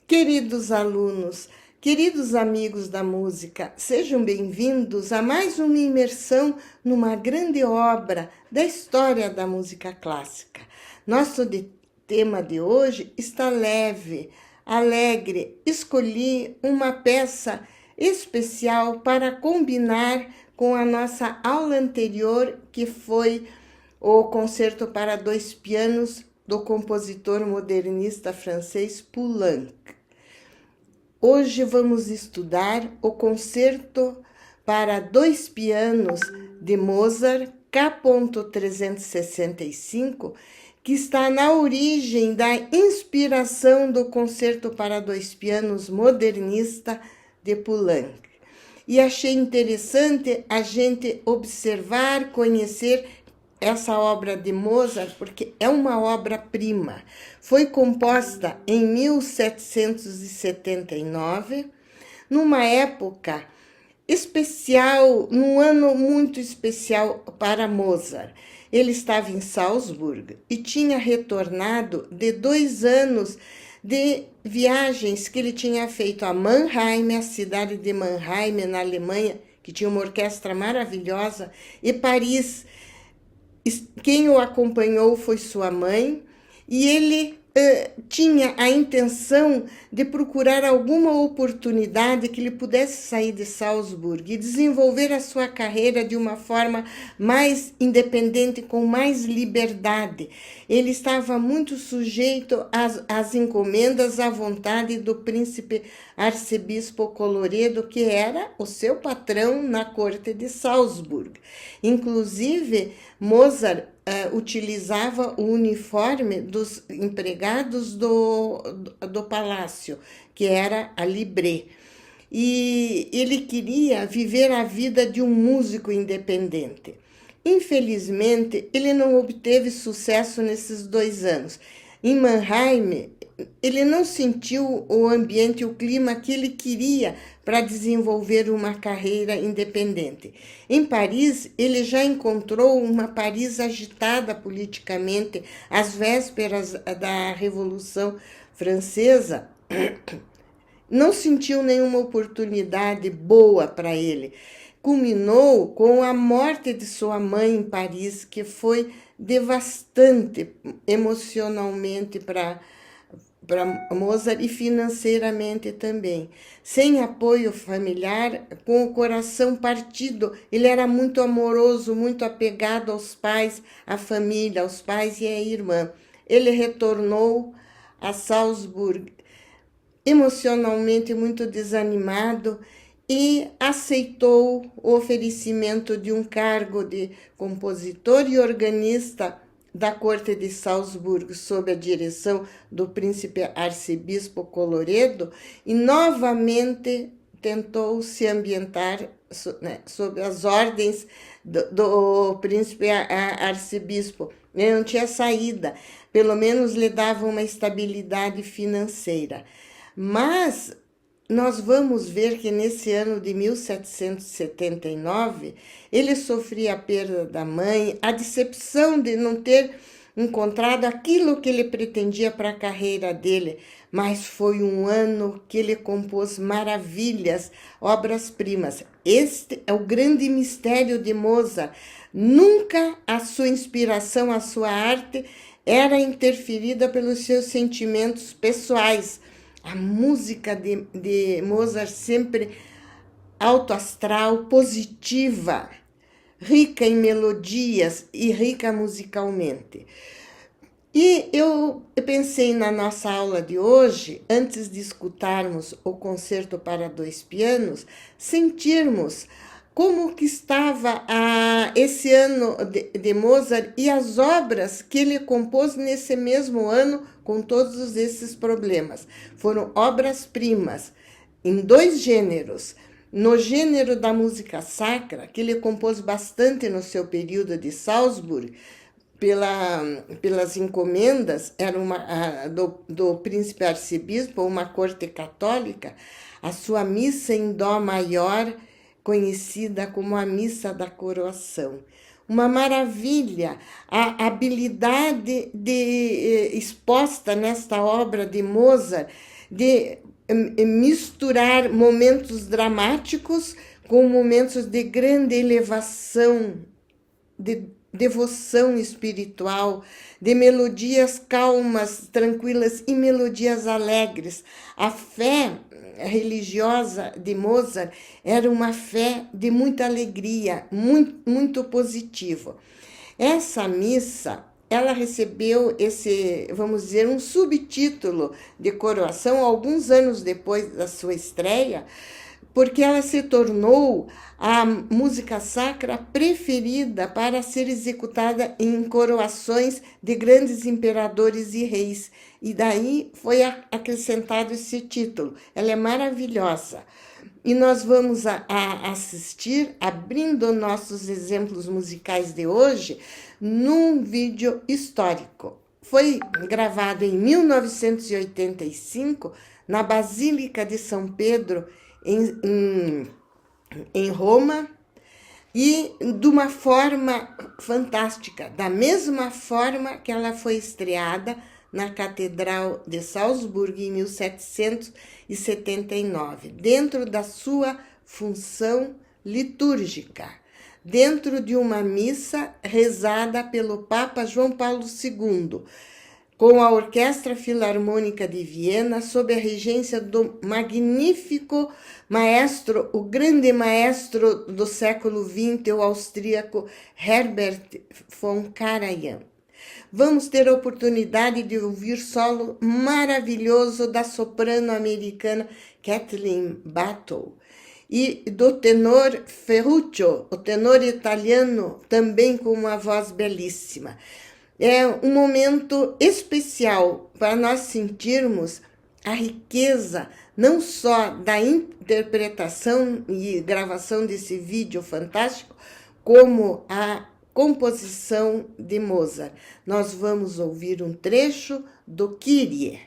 Queridos alunos, queridos amigos da música, sejam bem-vindos a mais uma imersão numa grande obra da história da música clássica. Tema de hoje está leve, alegre. Escolhi uma peça especial para combinar com a nossa aula anterior, que foi o Concerto para dois pianos do compositor modernista francês Poulenc. Hoje vamos estudar o Concerto para dois pianos de Mozart, K.365, que está na origem da inspiração do Concerto para dois pianos modernista de Poulenc. E achei interessante a gente observar, conhecer essa obra de Mozart, porque é uma obra-prima. Foi composta em 1779, numa época especial, num ano muito especial para Mozart. Ele estava em Salzburg e tinha retornado de 2 anos de viagens que ele tinha feito a Mannheim, a cidade de Mannheim, na Alemanha, que tinha uma orquestra maravilhosa, e Paris. Quem o acompanhou foi sua mãe, e ele tinha a intenção de procurar alguma oportunidade que ele pudesse sair de Salzburg e desenvolver a sua carreira de uma forma mais independente, com mais liberdade. Ele estava muito sujeito às encomendas, à vontade do príncipe arcebispo Colloredo, que era o seu patrão na corte de Salzburg. Inclusive, Mozart utilizava o uniforme dos empregados do palácio, que era a libré. E ele queria viver a vida de um músico independente. Infelizmente, ele não obteve sucesso nesses 2 anos. Em Mannheim, ele não sentiu o ambiente, o clima que ele queria para desenvolver uma carreira independente. Em Paris, ele já encontrou uma Paris agitada politicamente, às vésperas da Revolução Francesa. Não sentiu nenhuma oportunidade boa para ele. Culminou com a morte de sua mãe em Paris, que foi devastante emocionalmente para Mozart e financeiramente também. Sem apoio familiar, com o coração partido, ele era muito amoroso, muito apegado aos pais, à família, aos pais e à irmã. Ele retornou a Salzburg emocionalmente muito desanimado e aceitou o oferecimento de um cargo de compositor e organista da corte de Salzburgo, sob a direção do príncipe arcebispo Colloredo, e novamente tentou se ambientar sob as ordens do príncipe arcebispo. Ele não tinha saída, pelo menos lhe dava uma estabilidade financeira. Mas nós vamos ver que nesse ano de 1779, ele sofria a perda da mãe, a decepção de não ter encontrado aquilo que ele pretendia para a carreira dele, mas foi um ano que ele compôs maravilhas, obras-primas. Este é o grande mistério de Mozart. Nunca a sua inspiração, a sua arte era interferida pelos seus sentimentos pessoais. A música de Mozart sempre alto astral, positiva, rica em melodias e rica musicalmente. E eu pensei na nossa aula de hoje, antes de escutarmos o Concerto para dois pianos, sentirmos como que estava esse ano de Mozart e as obras que ele compôs nesse mesmo ano com todos esses problemas. Foram obras-primas em 2 gêneros. No gênero da música sacra, que ele compôs bastante no seu período de Salzburg, pelas encomendas, era do príncipe arcebispo, uma corte católica, a sua missa em dó maior, conhecida como a Missa da Coroação. uma maravilha a habilidade exposta nesta obra de Mozart de misturar momentos dramáticos com momentos de grande elevação, de devoção espiritual, de melodias calmas, tranquilas e melodias alegres. A fé religiosa de Mozart era uma fé de muita alegria, muito positiva. Essa missa, ela recebeu esse, vamos dizer, um subtítulo de coroação alguns anos depois da sua estreia, porque ela se tornou a música sacra preferida para ser executada em coroações de grandes imperadores e reis. E daí foi acrescentado esse título. Ela é maravilhosa. E nós vamos assistir, abrindo nossos exemplos musicais de hoje, num vídeo histórico. Foi gravado em 1985, na Basílica de São Pedro, em Roma, e de uma forma fantástica, da mesma forma que ela foi estreada na Catedral de Salzburgo em 1779, dentro da sua função litúrgica, dentro de uma missa rezada pelo Papa João Paulo II, com a Orquestra Filarmônica de Viena, sob a regência do magnífico maestro, o grande maestro do século XX, o austríaco Herbert von Karajan. Vamos ter a oportunidade de ouvir solo maravilhoso da soprano americana Kathleen Battle e do tenor Ferruccio, o tenor italiano, também com uma voz belíssima. É um momento especial para nós sentirmos a riqueza não só da interpretação e gravação desse vídeo fantástico, como a composição de Mozart. Nós vamos ouvir um trecho do Kyrie.